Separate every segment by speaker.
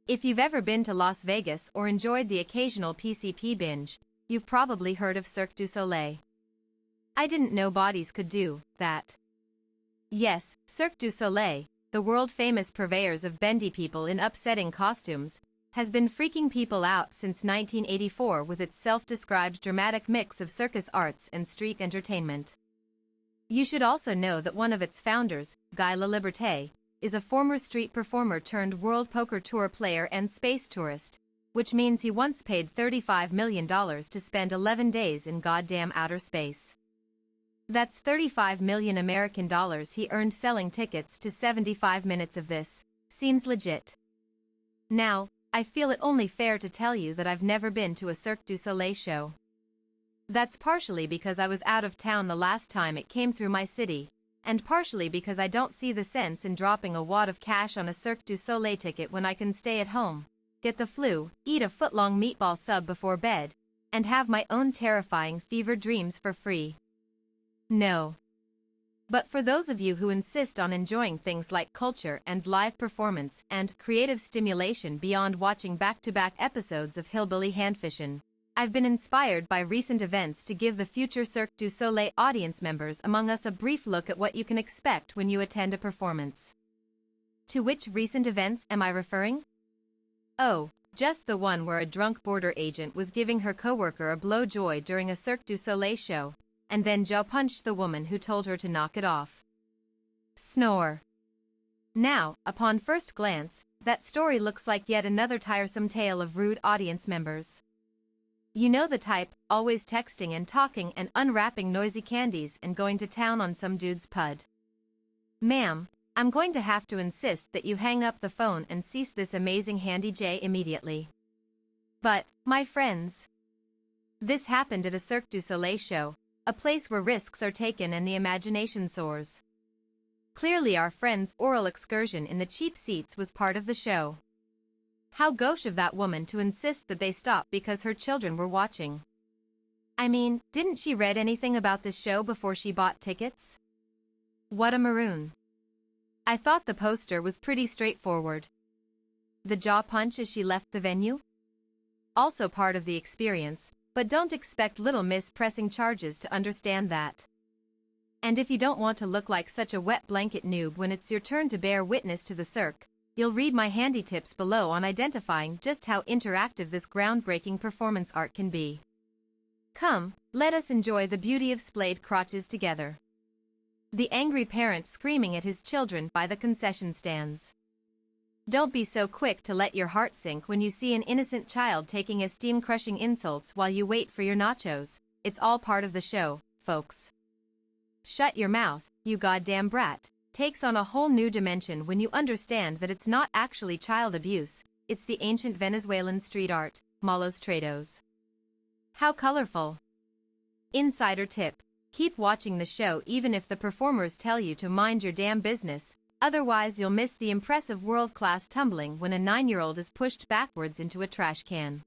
Speaker 1: If you've ever been to Las Vegas or enjoyed the occasional PCP binge, you've probably heard of Cirque du Soleil. I didn't know bodies could do that. Yes, Cirque du Soleil, the world-famous purveyors of bendy people in upsetting costumes, has been freaking people out since 1984 with its self-described dramatic mix of circus arts and street entertainment. You should also know that one of its founders, Laliberté, is a former street performer turned World Poker Tour player and space tourist, which means he once paid $35 million to spend 11 days in goddamn outer space. That's 35 million American dollars he earned selling tickets to 75 minutes of this. Seems legit. Now, I feel it only fair to tell you that I've never been to a Cirque du Soleil show. That's partially because I was out of town the last time it came through my city, and partially because I don't see the sense in dropping a wad of cash on a Cirque du Soleil ticket when I can stay at home, get the flu, eat a foot-long meatball sub before bed, and have my own terrifying fever dreams for free. No. But for those of you who insist on enjoying things like culture and live performance and creative stimulation beyond watching back-to-back episodes of Hillbilly Handfishin', I've been inspired by recent events to give the future Cirque du Soleil audience members among us a brief look at what you can expect when you attend a performance. To which recent events am I referring? Oh, just the one where a drunk border agent was giving her coworker a blowjoy during a Cirque du Soleil show, and then jaw punched the woman who told her to knock it off. Snore. Now, upon first glance, that story looks like yet another tiresome tale of rude audience members. You know the type, always texting and talking and unwrapping noisy candies and going to town on some dude's pud. Ma'am, I'm going to have to insist that you hang up the phone and cease this amazing handy J immediately. But, my friends, this happened at a Cirque du Soleil show, a place where risks are taken and the imagination soars. Clearly our friend's oral excursion in the cheap seats was part of the show. How gauche of that woman to insist that they stop because her children were watching. I mean, didn't she read anything about this show before she bought tickets? What a maroon. I thought the poster was pretty straightforward. The jaw punch as she left the venue? Also part of the experience, but don't expect Little Miss pressing charges to understand that. And if you don't want to look like such a wet blanket noob when it's your turn to bear witness to the Cirque, you'll read my handy tips below on identifying just how interactive this groundbreaking performance art can be. Come, let us enjoy the beauty of splayed crotches together. The angry parent screaming at his children by the concession stands. Don't be so quick to let your heart sink when you see an innocent child taking esteem-crushing insults while you wait for your nachos. It's all part of the show, folks. Shut your mouth, you goddamn brat. Takes on a whole new dimension when you understand that it's not actually child abuse, it's the ancient Venezuelan street art, malos trados. How colorful. Insider tip, keep watching the show even if the performers tell you to mind your damn business, otherwise you'll miss the impressive world-class tumbling when a 9-year-old is pushed backwards into a trash can.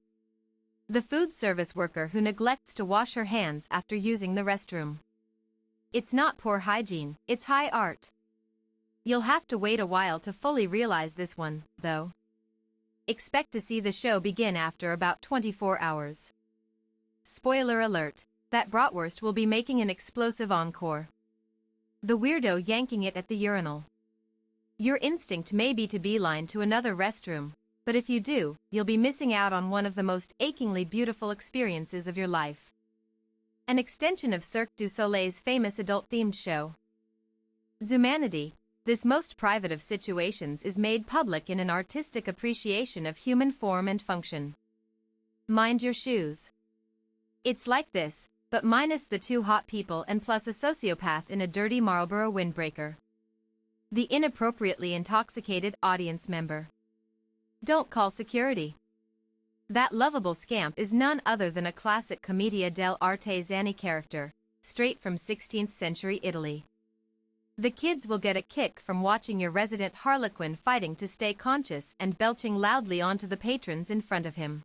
Speaker 1: The food service worker who neglects to wash her hands after using the restroom. It's not poor hygiene, it's high art. You'll have to wait a while to fully realize this one, though. Expect to see the show begin after about 24 hours. Spoiler alert, that bratwurst will be making an explosive encore. The weirdo yanking it at the urinal. Your instinct may be to beeline to another restroom, but if you do, you'll be missing out on one of the most achingly beautiful experiences of your life. An extension of Cirque du Soleil's famous adult-themed show. Zumanity. This most private of situations is made public in an artistic appreciation of human form and function. Mind your shoes. It's like this, but minus the 2 hot people and plus a sociopath in a dirty Marlboro windbreaker. The inappropriately intoxicated audience member. Don't call security. That lovable scamp is none other than a classic commedia dell'arte zany character, straight from 16th century Italy. The kids will get a kick from watching your resident harlequin fighting to stay conscious and belching loudly onto the patrons in front of him.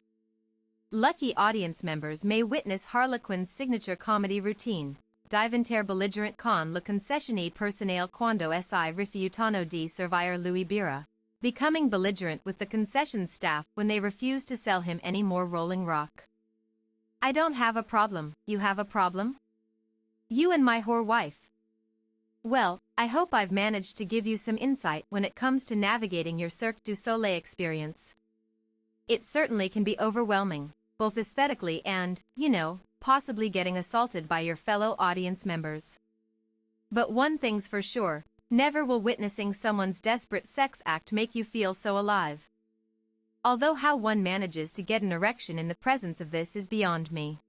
Speaker 1: Lucky audience members may witness Harlequin's signature comedy routine, diventaire belligerent con le concessionnaire personnel quando si rifiutano di servire lui birra, becoming belligerent with the concession staff when they refuse to sell him any more Rolling Rock. I don't have a problem, you have a problem? You and my whore wife. Well, I hope I've managed to give you some insight when it comes to navigating your Cirque du Soleil experience. It certainly can be overwhelming, both aesthetically and, possibly getting assaulted by your fellow audience members. But one thing's for sure, never will witnessing someone's desperate sex act make you feel so alive. Although how one manages to get an erection in the presence of this is beyond me.